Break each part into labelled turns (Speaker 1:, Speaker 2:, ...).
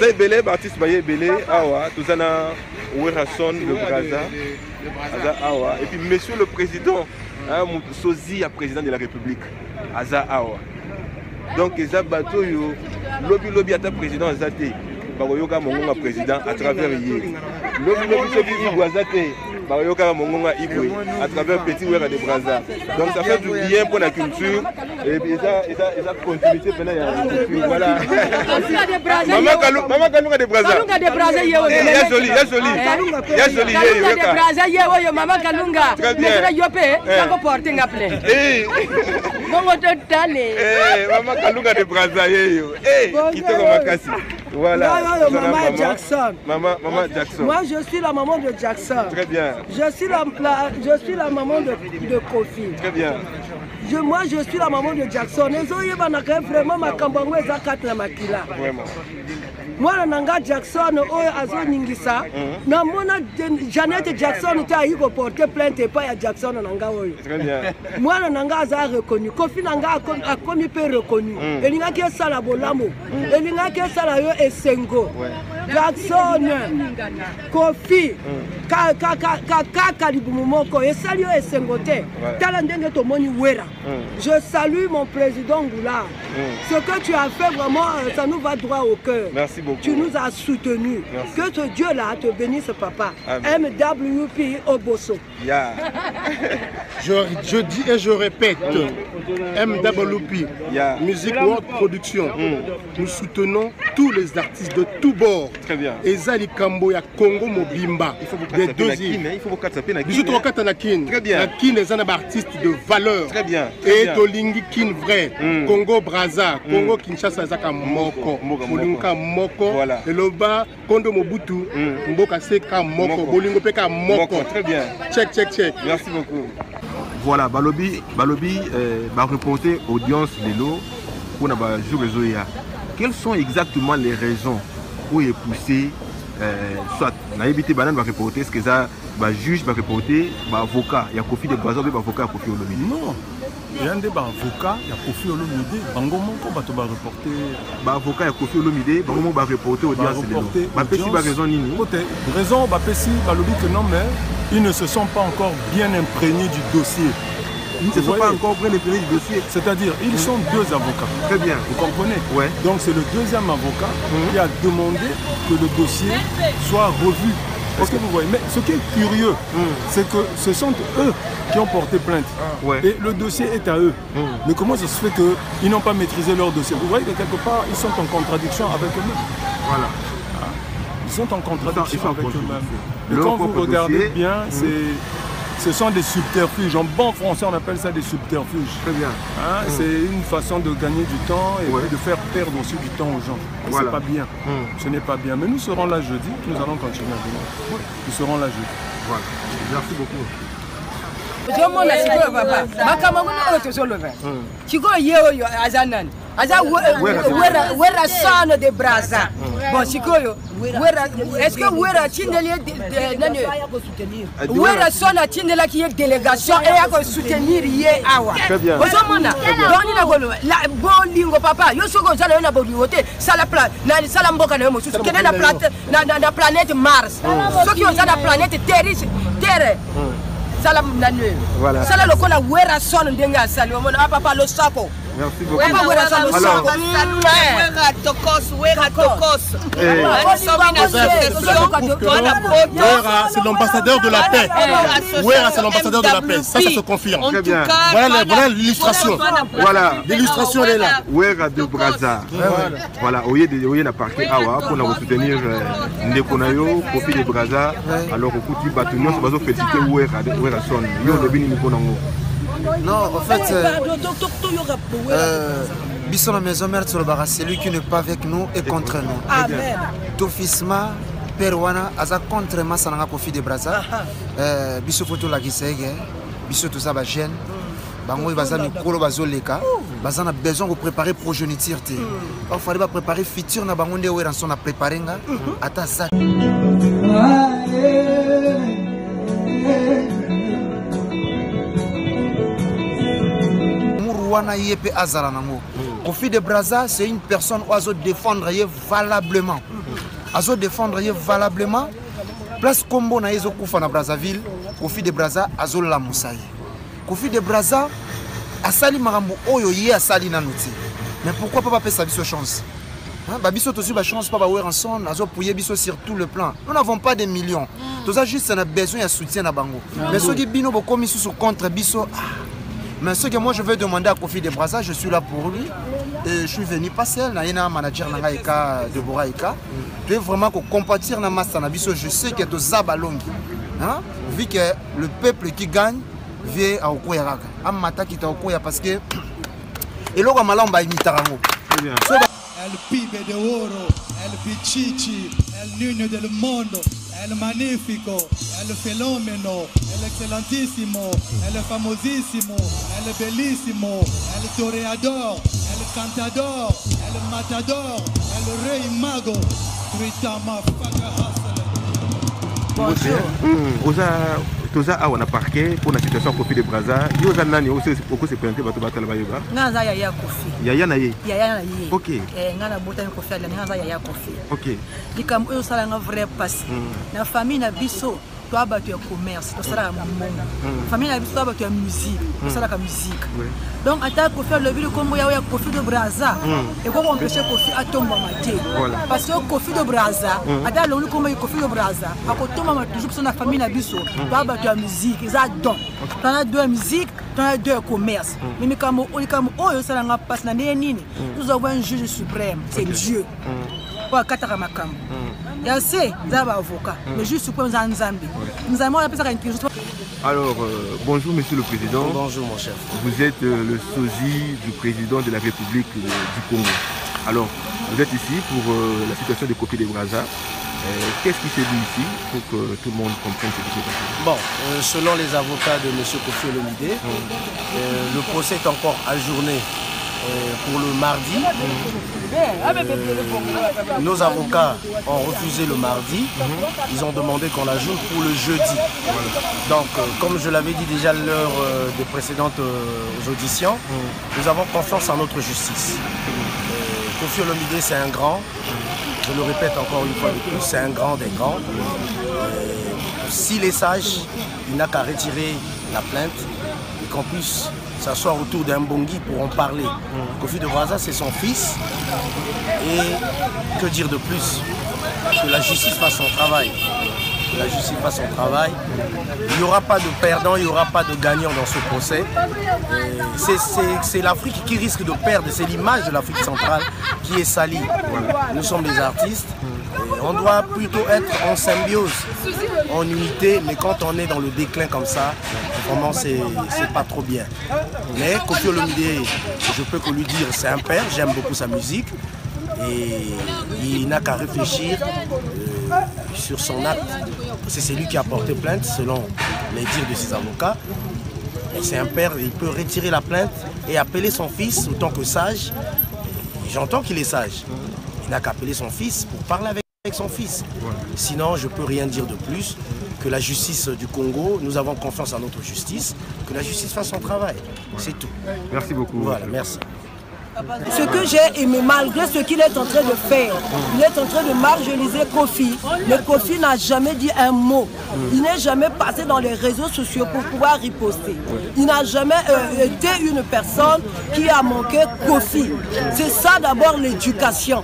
Speaker 1: baza belé artiste baye belé awa tozana Werason le Braza aza awa et puis monsieur le président sozi ya président de la République aza awa donc eza bato yo lobby ata président azate bakoyoka mongonga président à travers yé lobby soki Igwe azate bakoyoka mongonga Igwe à travers petit Wera de Braza. Donc ça fait du bien pour la culture et puis ça continuité pendant la culture. Voilà. Maman Kalunga de Braza. Kalunga de Braza yewo. Ya joli. Ya joli yewo. De Braza yewo Maman Kalunga. Mais yope bako porter ngaple. Bongo totale. Maman Kalunga de Braza yewo. Kitoko makasi. Voilà.
Speaker 2: Maman Jackson.
Speaker 1: Maman Jackson.
Speaker 2: Moi je suis la maman de Jackson.
Speaker 1: Très bien.
Speaker 2: Je suis la maman de Kofi.
Speaker 1: Très bien.
Speaker 2: Moi je suis la maman de Jackson. Vraiment ma kambango ezakat na makila.
Speaker 1: Vraiment.
Speaker 2: Moi nanga Jackson oyo azo ningisa. Na mona Janet Jackson ta yiko porter plainte pas ya Jackson nanga oyo.
Speaker 1: Très bien.
Speaker 2: Moi nanga aza reconnu. Kofi nanga a commis peu reconnu. Elinga ki sala bolamo. Elinga ki sala yo esengo. Jackson Kofi kaka libumu moko esali yo esengo te. Tala ndenge to moni Wera. Je salue mon président Goulard. Ce que tu as fait vraiment ça nous va droit au cœur.
Speaker 1: Merci beaucoup.
Speaker 2: Tu nous as soutenus.
Speaker 1: Merci.
Speaker 2: Que ce Dieu là te bénisse papa.
Speaker 1: Amen.
Speaker 2: MWP Oboso.
Speaker 1: Yeah.
Speaker 3: Je dis et je répète, MWP, Music World Production, nous soutenons tous les artistes de tous bords.
Speaker 1: Très bien.
Speaker 3: Ezali Kambo ya Congo Mobimba.
Speaker 1: Il faut vous
Speaker 3: des deux
Speaker 1: îles. Il faut vous casser la
Speaker 3: Bisous trop na kin.
Speaker 1: Très bien.
Speaker 3: La kin est un artiste de valeur.
Speaker 1: Très bien.
Speaker 3: Et Tolingi kin vrai. Congo Braza, Congo Kinshasa zaka moko. Bolinga moko.
Speaker 1: Voilà.
Speaker 3: Et loba Kondo Mobutu, Mboka Seka moko. Bolingo peka moko.
Speaker 1: Très bien.
Speaker 3: Check.
Speaker 1: Merci beaucoup. Voilà, Balobi va reporter audience de l'eau pour jour Zoya. Quelles sont exactement les raisons pour y pousser soit Naïbité Banane va reporter, ce que ça va juge va reporter, va avocat, il y a Kofi de Braza, il y a avocat Kofi Olomide.
Speaker 4: Non, il y a un avocat, il y a Kofi Olomide, Bangomo va reporter.
Speaker 1: Avocat, il y a Kofi Olomide, Bangomo va reporter audience de l'eau. Ma pessi va raison nini.
Speaker 4: Raison, ma pessi, Balobi que non, mais ils ne se sont pas encore bien imprégnés du dossier.
Speaker 1: Ils ne se sont pas encore bien imprégnés du dossier.
Speaker 4: C'est-à-dire, ils sont deux avocats.
Speaker 1: Très bien.
Speaker 4: Vous comprenez?
Speaker 1: Ouais.
Speaker 4: Donc c'est le deuxième avocat qui a demandé que le dossier soit revu. Est-ce que vous voyez? Mais ce qui est curieux, c'est que ce sont eux qui ont porté plainte. Et le dossier est à eux. Mais comment ça se fait qu'ils n'ont pas maîtrisé leur dossier? Vous voyez que quelque part, ils sont en contradiction avec eux-mêmes.
Speaker 1: Voilà.
Speaker 4: Ils sont en contradiction avec eux-mêmes. Et quand vous regardez bien, ce sont des subterfuges. En bon français, on appelle ça des subterfuges.
Speaker 1: Très bien.
Speaker 4: C'est une façon de gagner du temps et de faire perdre aussi du temps aux gens. Ce n'est pas bien. Ce n'est pas bien. Mais nous serons là jeudi. Nous allons continuer à venir. Nous serons là jeudi.
Speaker 1: Voilà. Merci beaucoup.
Speaker 2: Werason de Braza. Bon, Chikoyo, est-ce que Wera Tindeli Werason a Tindela qui est délégation et a soutenir Yé Awa.
Speaker 1: Très bien.
Speaker 2: La Bolingo papa, Yosoko Zala na Boliote, Salapla, Salamboka na Mosu, quelle est la planète Mars. Ceux qui ont la planète Terre. Salam Nanu.
Speaker 1: Voilà.
Speaker 2: Salam Lokola Werason Denga Salam, papa le sapo.
Speaker 1: Merci beaucoup.
Speaker 3: C'est l'ambassadeur de la paix. Wera, c'est l'ambassadeur de la paix. Ça se confirme.
Speaker 1: Très bien.
Speaker 3: Voilà l'illustration.
Speaker 1: Voilà.
Speaker 3: L'illustration est là.
Speaker 1: Wera de Braza. Voilà. Oye na parquet awa pour nous soutenir Ndekonayo, Kofi de Braza. Alors au coup du bâtonnier, on va féliciter Wera son. Yo le bini Nikonango.
Speaker 5: Non, en fait, Bisson la maison mère sur le barra, c'est lui qui n'est pas avec nous et contre nous.
Speaker 2: Amen.
Speaker 5: Tofisma, Perouana, Aza contre Massananga Kofi de Braza. Bissot photo la gisègue, Bissot tout ça va gêne. Bango Baza Mikolo Bazoleka. Baza a besoin de préparer progéniture. Il fallait pas préparer futur na bango de Weranson à préparer. Ata ça. Wana Yepe Azara Nango. Kofi de Braza, c'est une personne qui doit défendre valablement. azo défendre valablement place combo na yezo kufa na Brazzaville Kofi de Brazza azo la musaye Kofi de Brazza asali marambo oyo ye asali na nuti mais pourquoi pas pesa biso chance Babiso aussi la chance pas baouer ensemble azo pouyer biso sur tout le plan nous n'avons pas des millions tout ça juste on a besoin de soutien na bango mais ceux qui bino boko mis sur contre biso mais ce que moi je veux demander à Kofi de Brazza je suis là pour lui et je suis venu pas seul na ina manager na Eka de Boraika je veux vraiment qu'on compatir na massa na biso je sais que to zabalongi vu que le peuple qui gagne vient à Okoya Raka amata qui ta Okoya parce que et lo malamba imitarango
Speaker 6: El pibe de oro, el pichichi, el niño del mundo, el magnífico, el fenómeno, el excelentísimo, el famosísimo, el bellísimo, el toreador, el cantador, el matador, el rey mago, Tritama
Speaker 1: Bonjour. Toza awa na parquet pour la situation Kofi de Brazza. Yo za nani aussi beaucoup se présenter bato batala bayeba.
Speaker 2: Ngaza Yaya Kofi.
Speaker 1: Yaya na ye.
Speaker 2: Yaya na ye.
Speaker 1: OK.
Speaker 2: Ngana bota Kofi ala ngaza Yaya Kofi.
Speaker 1: OK.
Speaker 2: Likam oyo sala nga vrai passe. Na famille na biso to abatu ya commerce, to sala mbongo. Famille na biso to abatu ya musique, to sala ka musique. Donc ata Kofi le ville kombo ya Kofi de Brazza et quoi empêcher Kofi à tomber maté. Parce que Kofi de Brazza, ata le ville kombo Kofi de Brazza, akotomba ma toujours sur na famille na biso, to abatu ya musique, ils adorent. T'en as deux musique, t'en as deux commerce. Mais comme oyo sala nga passe na nini, nous avons un juge suprême, c'est Dieu. Pour kataka makambo. Ya c'est zaba avocat, le juge suprême Nzambi. Nous avons appelé ça une question.
Speaker 1: Alors, bonjour Monsieur le Président.
Speaker 5: Bonjour mon chef.
Speaker 1: Vous êtes le sosie du président de la République du Congo. Alors, vous êtes ici pour la situation de Kofi de Brazza. Qu'est-ce qui s'est dit ici pour que tout le monde comprenne ce qui s'est passé?
Speaker 7: Bon, selon les avocats de M. Kofi Olomide, le procès est encore ajourné pour le mardi. Nos avocats ont refusé le mardi. Ils ont demandé qu'on ajoute pour le jeudi. Donc, comme je l'avais dit déjà lors des précédentes auditions, nous avons confiance en notre justice. Kofi Olomide, c'est un grand. Je le répète encore une fois de plus, c'est un grand des grands. S'il est sage, il n'a qu'à retirer la plainte et qu'on puisse s'asseoir autour d'un bongi pour en parler. Kofi de Brazza, c'est son fils. Et que dire de plus? Que la justice fasse son travail. Que la justice fasse son travail. Il n'y aura pas de perdant, il n'y aura pas de gagnant dans ce procès. C'est l'Afrique qui risque de perdre. C'est l'image de l'Afrique centrale qui est salie. Nous sommes des artistes. On doit plutôt être en symbiose, en unité, mais quand on est dans le déclin comme ça, vraiment c'est pas trop bien. Mais Kofi Olomide, je peux que lui dire, c'est un père, j'aime beaucoup sa musique et il n'a qu'à réfléchir sur son acte. C'est lui qui a porté plainte selon les dires de ses avocats. C'est un père, il peut retirer la plainte et appeler son fils autant que sage. J'entends qu'il est sage. Il n'a qu'à appeler son fils pour parler avec son fils. Sinon, je ne peux rien dire de plus que la justice du Congo, nous avons confiance en notre justice, que la justice fasse son travail. C'est tout.
Speaker 1: Merci beaucoup.
Speaker 7: Voilà, merci.
Speaker 2: Ce que j'ai aimé, malgré ce qu'il est en train de faire, il est en train de marginaliser Kofi. Mais Kofi n'a jamais dit un mot. Il n'est jamais passé dans les réseaux sociaux pour pouvoir riposter. Il n'a jamais été une personne qui a manqué Kofi. C'est ça d'abord l'éducation.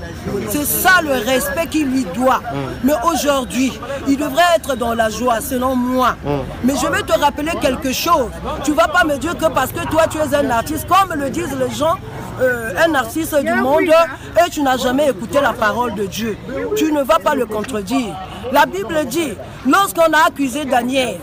Speaker 2: C'est ça le respect qu'il lui doit. Mais aujourd'hui, il devrait être dans la joie, selon moi. Mais je vais te rappeler quelque chose. Tu ne vas pas me dire que parce que toi tu es un artiste, comme le disent les gens, un artiste du monde et tu n'as jamais écouté la parole de Dieu. Tu ne vas pas le contredire. La Bible dit, lorsqu'on a accusé Daniel,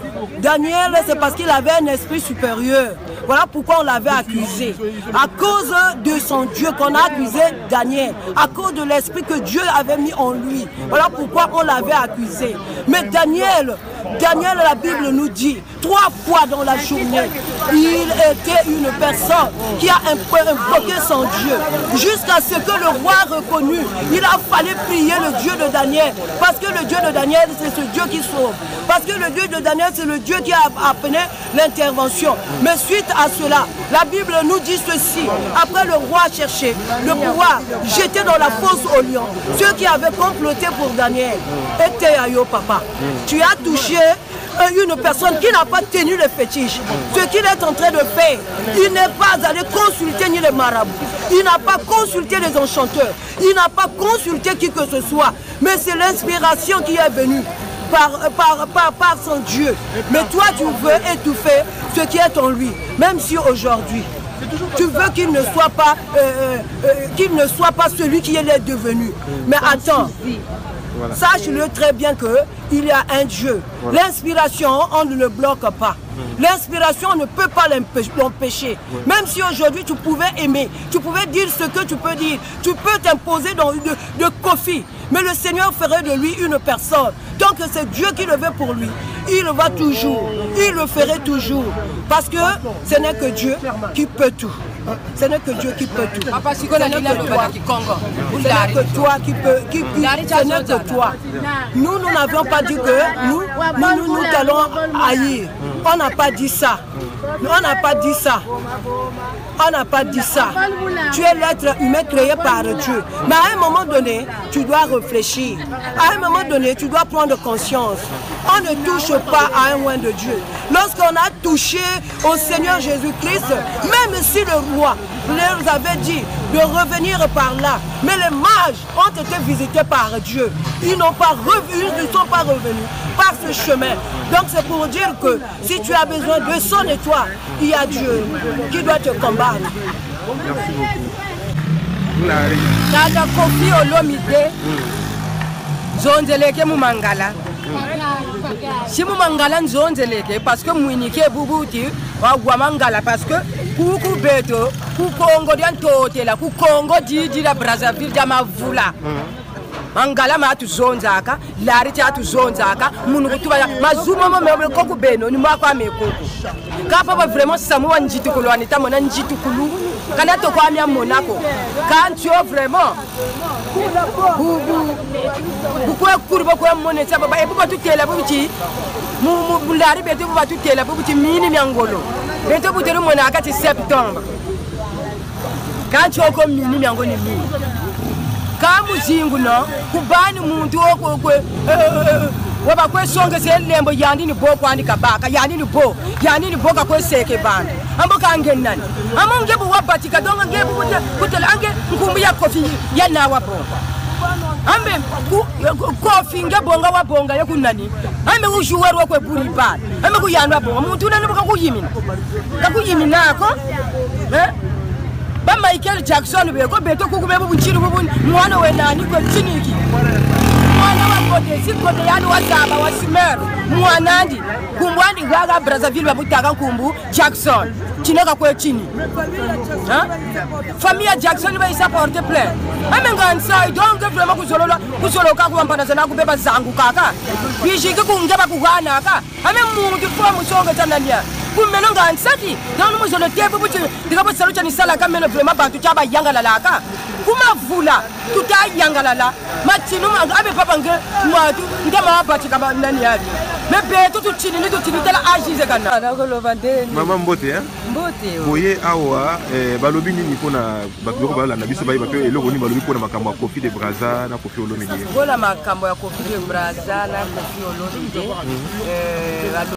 Speaker 2: c'est parce qu'il avait un esprit supérieur. Voilà pourquoi on l'avait accusé. À cause de son Dieu qu'on a accusé Daniel. À cause de l'esprit que Dieu avait mis en lui. Voilà pourquoi on l'avait accusé. Mais Daniel, la Bible nous dit, 3 fois dans la journée. Il était une personne qui a invoqué son Dieu. Jusqu'à ce que le roi reconnut, il a fallu prier le Dieu de Daniel. Parce que le Dieu de Daniel, c'est ce Dieu qui sauve. Parce que le Dieu de Daniel, c'est le Dieu qui a appelé l'intervention. Mais suite à cela, la Bible nous dit ceci. Après le roi a cherché le pouvoir jeter dans la fosse aux lions ceux qui avaient comploté pour Daniel. Et Théayo, papa, tu as touché une personne qui n'a pas tenu le fétiche. Ce qu'il est en train de faire, il n'est pas allé consulter ni les marabouts. Il n'a pas consulté les enchanteurs. Il n'a pas consulté qui que ce soit. Mais c'est l'inspiration qui est venue par son Dieu. Mais toi, tu veux étouffer ce qui est en lui. Même si aujourd'hui, tu veux qu'il ne soit pas celui qui est devenu. Mais attends. Voilà. Sache-le très bien qu'il y a un Dieu. Voilà. L'inspiration, on ne le bloque pas. L'inspiration, on ne peut pas l'empêcher. Même si aujourd'hui tu pouvais aimer, tu pouvais dire ce que tu peux dire, tu peux t'imposer dans de Kofi. Mais le Seigneur ferait de lui une personne. Tant que c'est Dieu qui le veut pour lui, il va toujours, il le ferait toujours. Parce que ce n'est que Dieu qui peut tout. Ce n'est que Dieu qui peut tout. Ce n'est que toi qui peux. Ce n'est que toi. Nous n'avions pas dit que nous allons haïr. On n'a pas dit ça. On n'a pas dit ça. On n'a pas dit ça. Tu es l'être humain créé par Dieu. Mais à un moment donné, tu dois réfléchir. À un moment donné, tu dois prendre conscience. On ne touche pas à un oint de Dieu. Lorsqu'on a touché au Seigneur Jésus-Christ, même si le roi leur avait dit de revenir par là, mais les mages ont été visités par Dieu. Ils ne sont pas revenus par ce chemin. Donc c'est pour dire que si tu as besoin de son étoile, il y a Dieu qui doit te combattre.
Speaker 1: Merci beaucoup.
Speaker 8: Dada Kofi Olomide, Zonzeleke Mumangala. Si Mumangala Zonzeleke, parce que Mouinike Boubouti, Wamangala, parce que Koukou Beto, Koukongo Diantotela, Koukongo Didi la Brazzaville, Damavula. Mangala ma tu zonzaka, lari cha tu zonzaka, munukutuba mazuma mo koko beno ni mwako amekoko. Kapa vraiment samuwa njitu kulu anita mona njitu kulu. Kana to kwa mia monako. Kancho vraiment. Bukwe kurba kwa mone sa baba ebuba tutela bubuti. Mu lari beto buba tutela bubuti mini miangolo. Beto butero monaka ti septembre. Kancho ko mini miangoni mini. Kamu zingu no kubani muntu okwe waba kwesonge selembo yandini bo kwandi kabaka yandini bo ka kweseke bana amboka ngenani amonge bo wabatika donga ngebu kutela ange nkumbu ya Kofi ya nawa bo ambe Kofi ngebonga wabonga yokunani ambe ushuweru okwe buri bana ambe kuyanwa bo muntu nani boka kuyimina ko ba Michael Jackson beko beto kukume bubuchiri bubuni mwana wenani kwa chiniki mwana wa kote yani wazaba wasimer mwanandi kumbwandi gaga Brazzaville babutaka kumbu Jackson chinoka kwa chini famille Jackson ba isa porte plein amenga nsai donc vraiment kuzoloka kuambana sana kubeba zangu kaka bishike kungeba kugana ka ame mungu kwa musonga tanania kumeno ngansati dans nous le tebe buti dikabo salucha ni sala kameno vraiment bantu chaba yangalalaka kumavula tutayangala matino abe papa nge mwatu ngema abati kaba nani yali mebe tutini tala ajize kana
Speaker 1: maman Mbote hein
Speaker 8: Mbote
Speaker 1: boye awa balobi nini pona bakoko bala na biso bayi bape eloko ni balobi pona makambo ya Kofi de Brazza na Kofi Olomide
Speaker 8: bona makambo ya Kofi de Brazza na Kofi Olomide